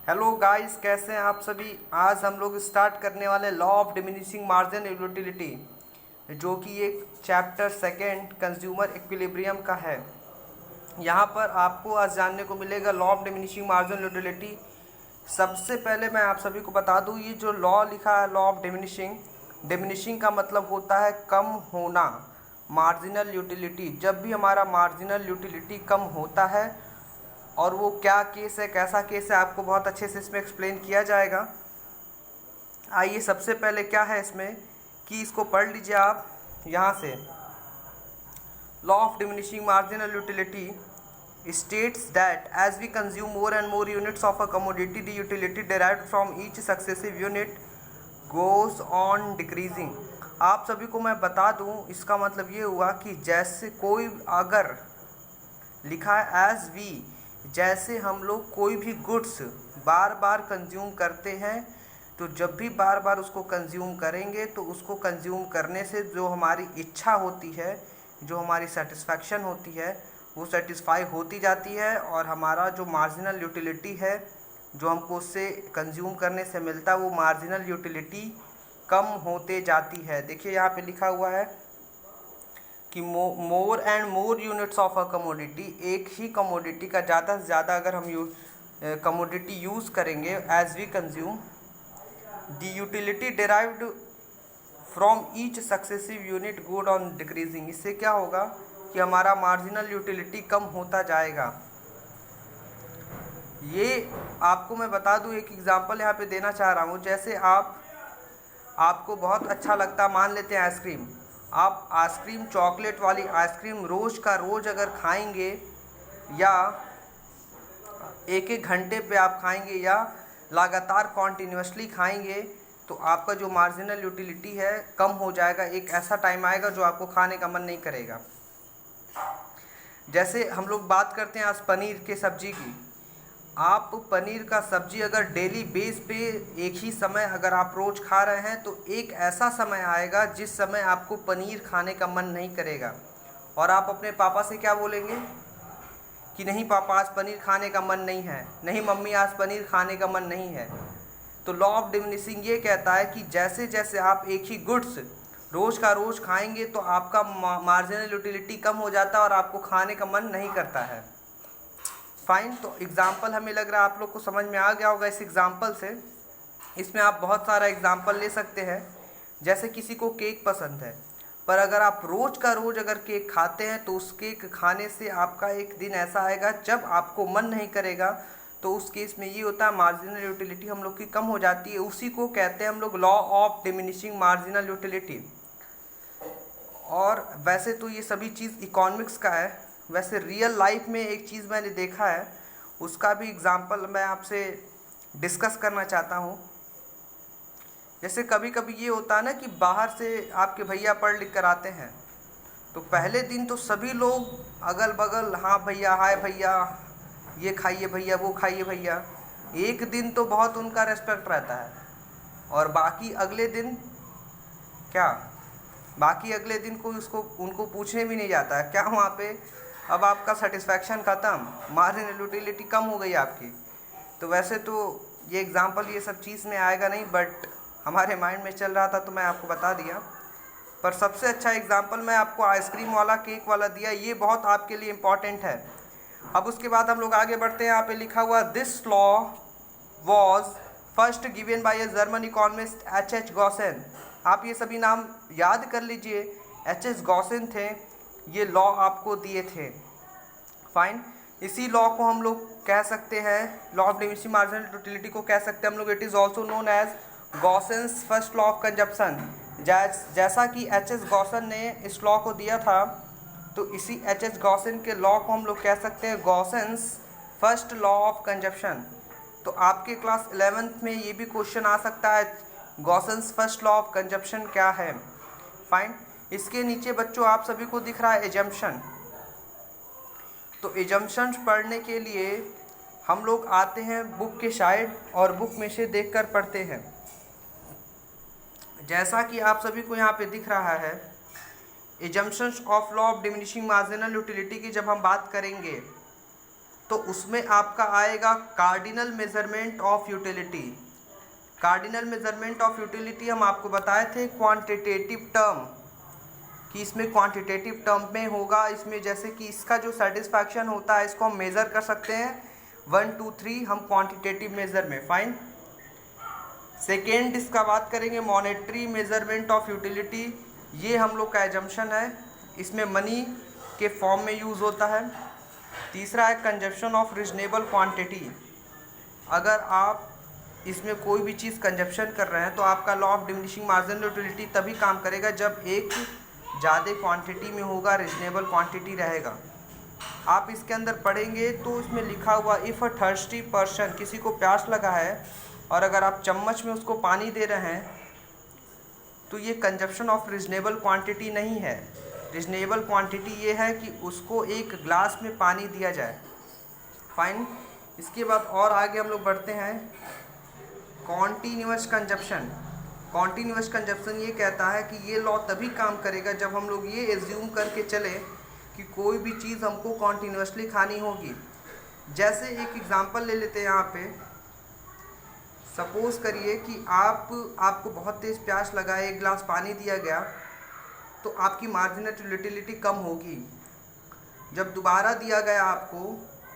Hello guys, कैसे हैं आप सभी। आज हम लोग स्टार्ट करने वाले law of diminishing margin utility, जो कि एक चैप्टर सेकेंड कंज्यूमर इक्विलिब्रियम का है। यहाँ पर आपको आज जानने को मिलेगा law of diminishing margin utility. सबसे पहले मैं आप सभी को बता दूँ, ये जो लॉ लिखा है लॉ ऑफ डिमिनिशिंग, डिमिनिशिंग का मतलब होता है कम होना। मार्जिनल यूटिलिटी, जब भी हमारा मार्जिनल यूटिलिटी कम होता है, और वो क्या केस है, कैसा केस है, आपको बहुत अच्छे से इसमें एक्सप्लेन किया जाएगा। आइए सबसे पहले क्या है इसमें कि इसको पढ़ लीजिए आप यहाँ से। Law of diminishing marginal utility states that as we consume more and more units of a commodity, the utility derived from each successive unit goes on decreasing। आप सभी को मैं बता दूं, इसका मतलब ये हुआ कि जैसे कोई अगर लिखा है एज वी, जैसे हम लोग कोई भी गुड्स बार बार कंज्यूम करते हैं, तो जब भी बार बार उसको कंज्यूम करेंगे तो उसको कंज्यूम करने से जो हमारी इच्छा होती है, जो हमारी सेटिस्फैक्शन होती है, वो सेटिस्फाई होती जाती है, और हमारा जो मार्जिनल यूटिलिटी है, जो हमको उससे कंज्यूम करने से मिलता है, वो मार्जिनल यूटिलिटी कम होते जाती है। देखिए यहाँ पे लिखा हुआ है कि more and more units of a commodity, एक ही कमोडिटी का ज़्यादा से ज़्यादा अगर हम कमोडिटी यूज़ करेंगे as we consume, the utility derived from each successive unit goes on decreasing. इससे क्या होगा कि हमारा मार्जिनल यूटिलिटी कम होता जाएगा। ये आपको मैं बता दूं, एक एग्जांपल यहाँ पे देना चाह रहा हूँ। जैसे आपको बहुत अच्छा लगता, मान लेते हैं आइसक्रीम, आप आइसक्रीम, चॉकलेट वाली आइसक्रीम रोज़ का रोज़ अगर खाएंगे, या एक एक घंटे पे आप खाएंगे, या लगातार कॉन्टीन्यूसली खाएंगे, तो आपका जो मार्जिनल यूटिलिटी है कम हो जाएगा। एक ऐसा टाइम आएगा जो आपको खाने का मन नहीं करेगा। जैसे हम लोग बात करते हैं आज पनीर के सब्जी की, आप पनीर का सब्जी अगर डेली बेस पे एक ही समय अगर आप रोज़ खा रहे हैं, तो एक ऐसा समय आएगा जिस समय आपको पनीर खाने का मन नहीं करेगा, और आप अपने पापा से क्या बोलेंगे कि नहीं पापा, आज पनीर खाने का मन नहीं है, नहीं मम्मी, आज पनीर खाने का मन नहीं है। तो लॉ ऑफ डिमिनिशिंग ये कहता है कि जैसे जैसे आप एक ही गुड्स रोज़ का रोज़ खाएंगे, तो आपका मार्जिनल यूटिलिटी कम हो जाता है और आपको खाने का मन नहीं करता है। फाइन, तो एग्जाम्पल हमें लग रहा है आप लोग को समझ में आ गया होगा इस एग्जाम्पल से। इसमें आप बहुत सारा एग्जाम्पल ले सकते हैं। जैसे किसी को केक पसंद है, पर अगर आप रोज़ का रोज़ अगर केक खाते हैं, तो उस केक खाने से आपका एक दिन ऐसा आएगा जब आपको मन नहीं करेगा। तो उस केस में ये होता है मार्जिनल यूटिलिटी हम लोग की कम हो जाती है। उसी को कहते हैं हम लोग law of diminishing marginal utility. और वैसे तो ये सभी चीज़ इकोनॉमिक्स का है, वैसे रियल लाइफ में एक चीज़ मैंने देखा है, उसका भी एग्जांपल मैं आपसे डिस्कस करना चाहता हूँ। जैसे कभी कभी ये होता है ना कि बाहर से आपके भैया पढ़ लिख कर आते हैं, तो पहले दिन तो सभी लोग अगल बगल, हाँ भैया, हाय भैया, ये खाइए भैया, वो खाइए भैया, एक दिन तो बहुत उनका रेस्पेक्ट रहता है। और बाकी अगले दिन क्या, बाकी अगले दिन कोई उसको उनको पूछने भी नहीं जाता है क्या वहाँ पे। अब आपका सेटिस्फैक्शन ख़त्म, मार्जिनल यूटिलिटी कम हो गई आपकी। तो वैसे तो ये एग्जांपल ये सब चीज़ में आएगा नहीं, बट हमारे माइंड में चल रहा था तो मैं आपको बता दिया। पर सबसे अच्छा एग्जांपल मैं आपको आइसक्रीम वाला, केक वाला दिया, ये बहुत आपके लिए इम्पॉर्टेंट है। अब उसके बाद हम लोग आगे बढ़ते हैं। यहाँ पे लिखा हुआ this law was first given by a German economist H.H. गॉसेन। आप ये सभी नाम याद कर लीजिए, H.H. गॉसेन थे, ये लॉ आपको दिए थे। फाइन, इसी लॉ को हम लोग कह सकते हैं, law of diminishing marginal utility को कह सकते हैं हम लोग, it is also known as Gossen's first law of consumption. जैसा कि H.H. गॉसेन ने इस लॉ को दिया था, तो इसी H.H. गॉसेन के लॉ को हम लोग कह सकते हैं गॉसेन्स फर्स्ट लॉ ऑफ कंजप्शन। तो आपके क्लास 11th में ये भी क्वेश्चन आ सकता है, गॉसेन्स फर्स्ट लॉ ऑफ कंजप्शन क्या है। फाइन, इसके नीचे बच्चों आप सभी को दिख रहा है एजम्पशन। तो एजम्पशन पढ़ने के लिए हम लोग आते हैं बुक के साइड, और बुक में से देखकर पढ़ते हैं। जैसा कि आप सभी को यहाँ पे दिख रहा है, assumptions of law of diminishing marginal utility की जब हम बात करेंगे, तो उसमें आपका आएगा cardinal measurement of utility. Cardinal measurement of utility हम आपको बताए थे क्वांटिटेटिव टर्म, कि इसमें क्वांटिटेटिव टर्म में होगा। इसमें जैसे कि इसका जो सेटिस्फैक्शन होता है इसको हम मेज़र कर सकते हैं 1 2 3 हम क्वांटिटेटिव मेज़र में। फाइन। सेकेंड इसका बात करेंगे मॉनेटरी मेजरमेंट ऑफ यूटिलिटी। ये हम लोग का एजम्पशन है, इसमें मनी के फॉर्म में यूज़ होता है। तीसरा है कंजप्शन ऑफ रीजनेबल क्वांटिटी। अगर आप इसमें कोई भी चीज़ कंजप्शन कर रहे हैं तो आपका law of diminishing marginal utility तभी काम करेगा जब एक ज़्यादा क्वांटिटी में होगा, रीजनेबल क्वांटिटी रहेगा। आप इसके अंदर पढ़ेंगे तो इसमें लिखा हुआ इफ़ अ थर्स्टी पर्सन, किसी को प्यास लगा है और अगर आप चम्मच में उसको पानी दे रहे हैं तो ये कंजप्शन ऑफ रीजनेबल क्वांटिटी नहीं है। रीजनेबल क्वांटिटी ये है कि उसको एक ग्लास में पानी दिया जाए। फाइन। इसके बाद और आगे हम लोग बढ़ते हैं कॉन्टीन्यूअस कंजप्शन। कॉन्टीन्यूअस कंजप्शन ये कहता है कि ये लॉ तभी काम करेगा जब हम लोग ये एज्यूम करके चले कि कोई भी चीज़ हमको कॉन्टीन्यूअसली खानी होगी। जैसे एक एग्जांपल ले लेते हैं यहाँ पे, सपोज़ करिए कि आपको बहुत तेज़ प्यास लगा है, एक गिलास पानी दिया गया तो आपकी मार्जिनल यूटिलिटी कम होगी। जब दोबारा दिया गया आपको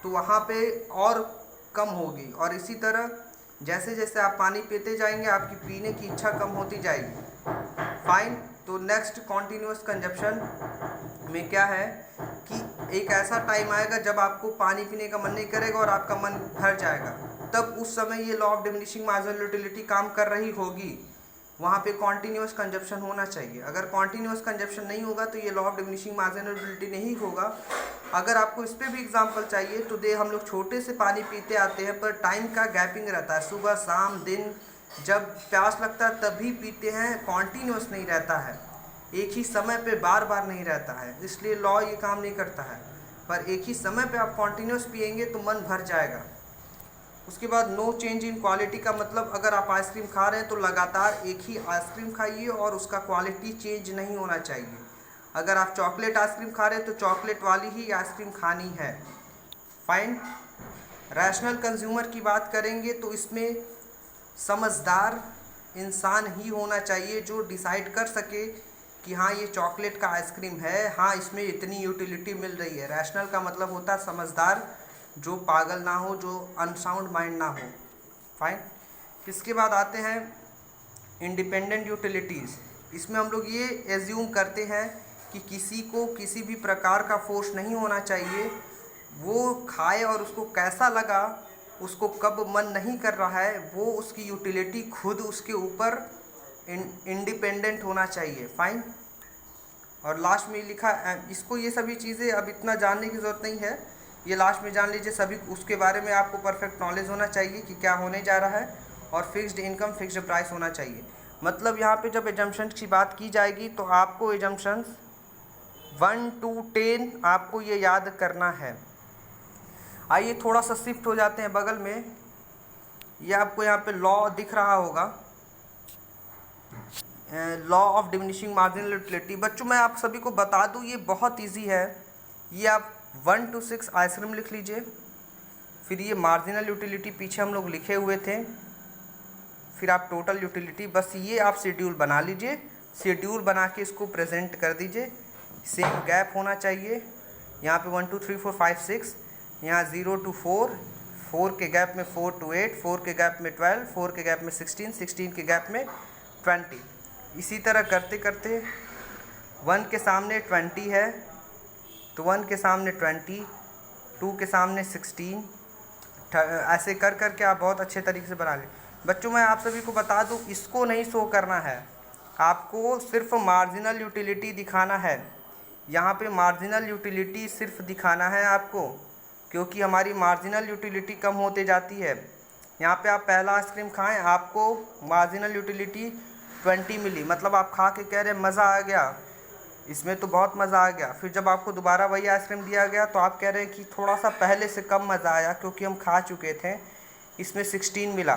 तो वहाँ पे और कम होगी, और इसी तरह जैसे जैसे आप पानी पीते जाएंगे आपकी पीने की इच्छा कम होती जाएगी। फाइन। तो नेक्स्ट कॉन्टीन्यूअस कंजप्शन में क्या है कि एक ऐसा टाइम आएगा जब आपको पानी पीने का मन नहीं करेगा और आपका मन भर जाएगा, तब उस समय ये law of diminishing marginal utility काम कर रही होगी। वहाँ पे कॉन्टीन्यूअस कंजप्शन होना चाहिए। अगर कॉन्टीन्यूअस कंजप्शन नहीं होगा तो ये law of diminishing marginal utility नहीं होगा। अगर आपको इस पर भी एग्जांपल चाहिए तो हम लोग छोटे से पानी पीते आते हैं पर टाइम का गैपिंग रहता है, सुबह शाम दिन जब प्यास लगता है तभी पीते हैं, कॉन्टीन्यूअस नहीं रहता है, एक ही समय पे बार बार नहीं रहता है, इसलिए लॉ ये काम नहीं करता है। पर एक ही समय पे आप कॉन्टीन्यूअस पिएंगे तो मन भर जाएगा। उसके बाद नो चेंज इन क्वालिटी का मतलब अगर आप आइसक्रीम खा रहे हैं तो लगातार एक ही आइसक्रीम खाइए और उसका क्वालिटी चेंज नहीं होना चाहिए। अगर आप चॉकलेट आइसक्रीम खा रहे हैं तो चॉकलेट वाली ही आइसक्रीम खानी है। फाइन। रैशनल कंज्यूमर की बात करेंगे तो इसमें समझदार इंसान ही होना चाहिए जो डिसाइड कर सके कि हाँ ये चॉकलेट का आइसक्रीम है, हाँ इसमें इतनी यूटिलिटी मिल रही है। रैशनल का मतलब होता है समझदार, जो पागल ना हो, जो अनसाउंड माइंड ना हो। फाइन। इसके बाद आते हैं इंडिपेंडेंट यूटिलिटीज़। इसमें हम लोग ये एज्यूम करते हैं कि किसी को किसी भी प्रकार का फोर्स नहीं होना चाहिए, वो खाए और उसको कैसा लगा, उसको कब मन नहीं कर रहा है, वो उसकी यूटिलिटी खुद उसके ऊपर इंडिपेंडेंट होना चाहिए। फाइन। और लास्ट में लिखा इसको, ये सभी चीज़ें अब इतना जानने की ज़रूरत नहीं है, ये लास्ट में जान लीजिए। सभी उसके बारे में आपको परफेक्ट नॉलेज होना चाहिए कि क्या होने जा रहा है, और फिक्स्ड इनकम फिक्स्ड प्राइस होना चाहिए। मतलब यहाँ पे जब एजम्पशंस की बात की जाएगी तो आपको एजम्पशंस 1 to 10 आपको ये याद करना है। आइए थोड़ा सा शिफ्ट हो जाते हैं बगल में। ये आपको यहाँ पे लॉ दिख रहा होगा, law of diminishing marginal utility. बच्चों मैं आप सभी को बता दूँ ये बहुत ईजी है। ये आप 1 to 6 आइसक्रीम लिख लीजिए, फिर ये मार्जिनल यूटिलिटी पीछे हम लोग लिखे हुए थे, फिर आप टोटल यूटिलिटी, बस ये आप शेड्यूल बना लीजिए। शेड्यूल बना के इसको प्रेजेंट कर दीजिए। सेम गैप होना चाहिए यहाँ पे 1 2 3 4 5 6, यहाँ 0 to 4, 4 के गैप में 4 to 8, 4 के गैप में 12, 4 के गैप में 16, 16 के गैप में 20। इसी तरह करते करते 1 के सामने 20 है तो 1 के सामने 20, 2 के सामने 16, ऐसे कर करके आप बहुत अच्छे तरीके से बना लें। बच्चों मैं आप सभी को बता दूं इसको नहीं शो करना है, आपको सिर्फ मार्जिनल यूटिलिटी दिखाना है। यहाँ पे मार्जिनल यूटिलिटी सिर्फ दिखाना है आपको, क्योंकि हमारी मार्जिनल यूटिलिटी कम होते जाती है। यहाँ पे आप पहला आइसक्रीम खाएं, आपको मार्जिनल यूटिलिटी 20 मिली, मतलब आप खा के कह रहे मज़ा आ गया, इसमें तो बहुत मज़ा आ गया। फिर जब आपको दोबारा वही आइसक्रीम दिया गया तो आप कह रहे हैं कि थोड़ा सा पहले से कम मज़ा आया क्योंकि हम खा चुके थे, इसमें 16 मिला।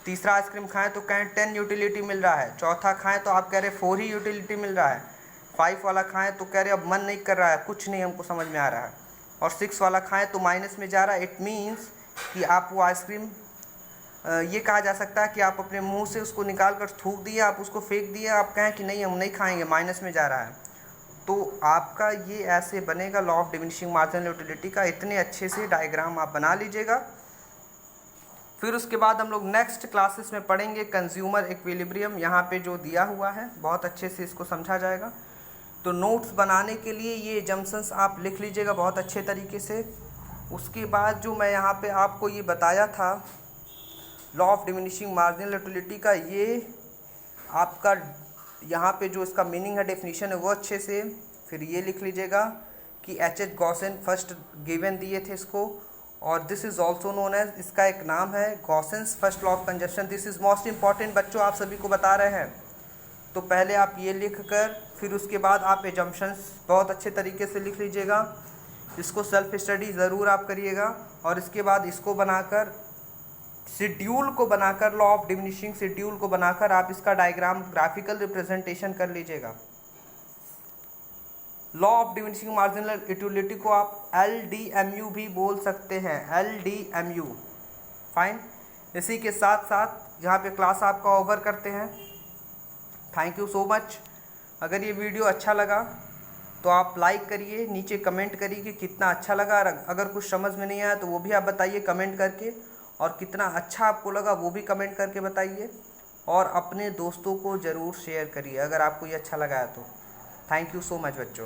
तीसरा आइसक्रीम खाएं तो कहें 10 यूटिलिटी मिल रहा है, चौथा खाएं तो आप कह रहे 4 ही यूटिलिटी मिल रहा है, 5 वाला खाएं तो कह रहे अब मन नहीं कर रहा है, कुछ नहीं हमको समझ में आ रहा है। और 6 वाला खाएं तो माइनस में जा रहा है। इट मीन्स कि आप वो आइसक्रीम, ये कहा जा सकता है कि आप अपने मुंह से उसको निकाल कर थूक दिए, आप उसको फेंक दिए, आप कहें कि नहीं हम नहीं खाएंगे, माइनस में जा रहा है। तो आपका ये ऐसे बनेगा law of diminishing marginal utility का। इतने अच्छे से डायग्राम आप बना लीजिएगा। फिर उसके बाद हम लोग नेक्स्ट क्लासेस में पढ़ेंगे कंज्यूमर इक्विलिब्रियम। यहाँ पे जो दिया हुआ है बहुत अच्छे से इसको समझा जाएगा। तो नोट्स बनाने के लिए ये जंक्शंस आप लिख लीजिएगा बहुत अच्छे तरीके से। उसके बाद जो मैं यहाँ पे आपको ये बताया था law of diminishing marginal utility का, ये आपका यहाँ पे जो इसका मीनिंग है, डेफिनेशन है, वो अच्छे से फिर ये लिख लीजिएगा कि H.H. गॉसेन फर्स्ट गिवन दिए थे इसको, और this is also known as, इसका एक नाम है Gossen's first law of consumption. This is most important बच्चों, आप सभी को बता रहे हैं। तो पहले आप ये लिख कर फिर उसके बाद आप एजम्पशंस बहुत अच्छे तरीके से लिख लीजिएगा। इसको सेल्फ स्टडी ज़रूर आप करिएगा, और इसके बाद इसको बनाकर शेड्यूल को बनाकर लॉ ऑफ डिमिनिशिंग शेड्यूल को बनाकर आप इसका डायग्राम ग्राफिकल रिप्रेजेंटेशन कर लीजिएगा। Law of diminishing marginal utility को आप LDMU भी बोल सकते हैं, LDMU। फाइन। इसी के साथ साथ यहाँ पे क्लास आपका ओवर करते हैं। Thank you so much. अगर ये वीडियो अच्छा लगा तो आप लाइक करिए, नीचे कमेंट करिए कि कितना अच्छा लगा। अगर कुछ समझ में नहीं आया तो वो भी आप बताइए कमेंट करके, और कितना अच्छा आपको लगा वो भी कमेंट करके बताइए, और अपने दोस्तों को ज़रूर शेयर करिए अगर आपको ये अच्छा लगा है तो। थैंक यू सो मच बच्चों।